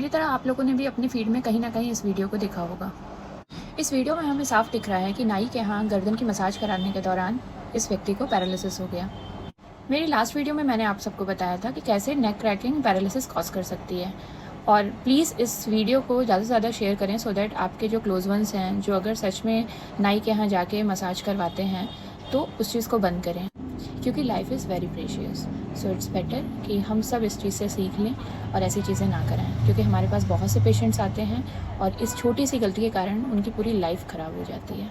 मेरी तरह आप लोगों ने भी अपनी फीड में कहीं ना कहीं इस वीडियो को देखा होगा। इस वीडियो में हमें साफ दिख रहा है कि नाई के यहाँ गर्दन की मसाज कराने के दौरान इस व्यक्ति को पैरालिसिस हो गया। मेरी लास्ट वीडियो में मैंने आप सबको बताया था कि कैसे नेक क्रैकिंग पैरालिसिस कॉज कर सकती है। और प्लीज़ इस वीडियो को ज़्यादा से ज़्यादा शेयर करें सो दैट आपके जो क्लोज वंस हैं, जो अगर सच में नाई के यहाँ जाके मसाज करवाते हैं, तो उस चीज़ को बंद करें, क्योंकि life is very precious. So it's better कि हम सब इस चीज़ से सीख लें और ऐसी चीज़ें ना करें, क्योंकि हमारे पास बहुत से पेशेंट्स आते हैं और इस छोटी सी गलती के कारण उनकी पूरी लाइफ ख़राब हो जाती है।